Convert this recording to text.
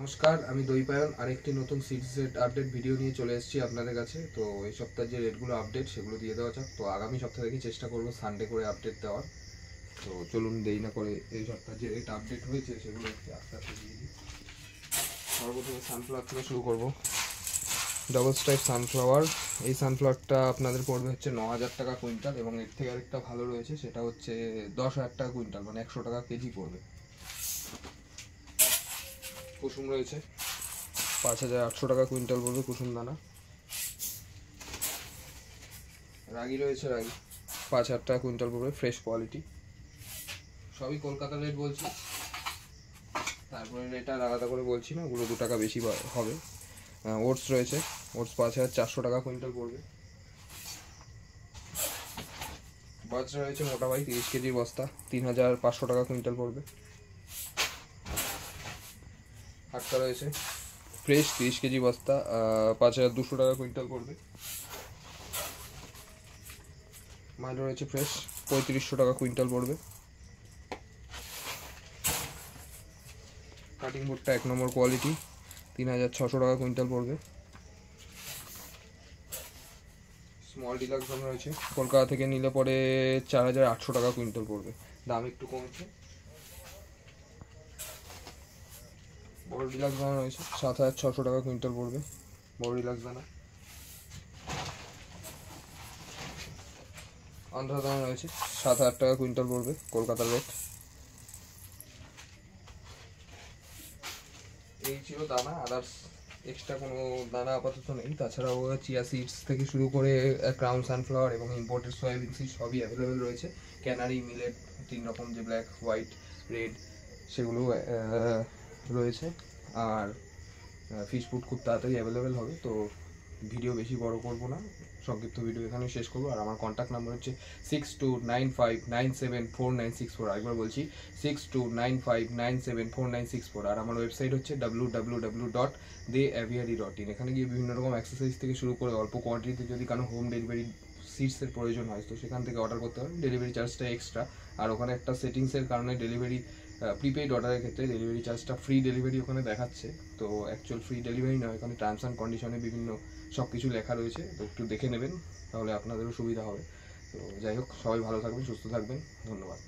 নমস্কার, আমি দইপায়ন আরেকটি নতুন সিড সেট আপডেট ভিডিও নিয়ে চলে এসেছি আপনাদের কাছে। তো এই সপ্তাহের যে রেটগুলো আপডেট সেগুলো দিয়ে দেওয়া যাক। তো আগামী সপ্তাহ থেকে চেষ্টা করবো সানডে করে আপডেট দেওয়ার। তো চলুন দেরি না করে এই সপ্তাহে যে রেট আপডেট হয়েছে সেগুলো একটু আস্তে আস্তে দিয়ে দিই। সর্বপ্রথমে সানফ্লাওয়ার থেকে শুরু করবো। ডাবল স্ট্রাইপ সানফ্লাওয়ার, এই সানফ্লাওয়ারটা আপনাদের পড়বে হচ্ছে 9,000 টাকা কুইন্টাল, এবং এর থেকে আরেকটা ভালো রয়েছে, সেটা হচ্ছে 10,000 টাকা কুইন্টাল, মানে 100 টাকা কেজি পড়বে। কুসুম রয়েছে 5,800 টাকা কুইন্টাল পড়বে কুসুম দানা। রাগি রয়েছে, রাগি 5,000 টাকা কুইন্টাল পড়বে, ফ্রেশ কোয়ালিটি। সবই কলকাতা রেট বলছি, তারপরে রেটটা আলাদা করে বলছি না, ওগুলো 2 টাকা বেশি হবে। ওটস রয়েছে, ওটস 5,400 টাকা কুইন্টাল পড়বে। বাজরা রয়েছে মোটা ভাই 30 কেজি বস্তা, 3,500 টাকা কুইন্টাল পড়বে। হাটকা রয়েছে ফ্রেশ 30 কেজি বস্তা, 5,200 টাকা কুইন্টাল পড়বে। মাল রয়েছে ফ্রেশ 3,500 টাকা কুইন্টাল পড়বে। কাটিং বোর্ডটা 1 নম্বর কোয়ালিটি, 3,600 টাকা কুইন্টাল পড়বে। স্মল ডিলাক্স ধান রয়েছে, কলকাতা থেকে নিলে পরে 4,800 টাকা কুইন্টাল পড়বে, দাম একটু কমছে। বড় ডিলাক্স দানা রয়েছে 7,600 টাকা কুইন্টাল পড়বে, বড় ডিলাক্স দানা। আন্ধ্রা দানা রয়েছে 7,000 টাকা কুইন্টাল পড়বে, কলকাতার রেট। এই ছিল দানা, আদার্স এক্সট্রা কোনো দানা আপাতত নেই। তাছাড়াও চিয়া সিডস থেকে শুরু করে ক্রাউন সানফ্লাওয়ার এবং ইম্পোর্টেড সয়াবিন সিড সবই অ্যাভেলেবেল রয়েছে। ক্যানারি, মিলেট, 3 রকম যে ব্ল্যাক, হোয়াইট, রেড, সেগুলো রয়েছে। আর ফিশ ফুড খুব তাড়াতাড়ি অ্যাভেলেবেল হবে। তো ভিডিও বেশি বড় করব না, সংক্ষিপ্ত ভিডিও এখানে শেষ করবো। আর আমার কন্ট্যাক্ট নাম্বার হচ্ছে 6295974964। একবার বলছি 6295974964। আর আমার ওয়েবসাইট হচ্ছে www.deaviary.in। এখানে গিয়ে বিভিন্ন রকম এক্সারসাইজ থেকে শুরু করে অল্প কোয়ান্টিটিতে যদি কারো হোম ডেলিভারি সিটসের প্রয়োজন হয় তো সেখান থেকে অর্ডার করতে পারেন। ডেলিভারি চার্জটা এক্সট্রা। আর ওখানে একটা সেটিংসের কারণে ডেলিভারি প্রিপেইড অর্ডারের ক্ষেত্রে ডেলিভারি চার্জটা ফ্রি ডেলিভারি ওখানে দেখাচ্ছে। তো অ্যাকচুয়াল ফ্রি ডেলিভারি নয়, ওখানে টার্মস অ্যান্ড কন্ডিশনে বিভিন্ন সব কিছু লেখা রয়েছে। তো একটু দেখে নেবেন, তাহলে আপনাদেরও সুবিধা হবে। তো যাই হোক, সবাই ভালো থাকবেন, সুস্থ থাকবেন, ধন্যবাদ।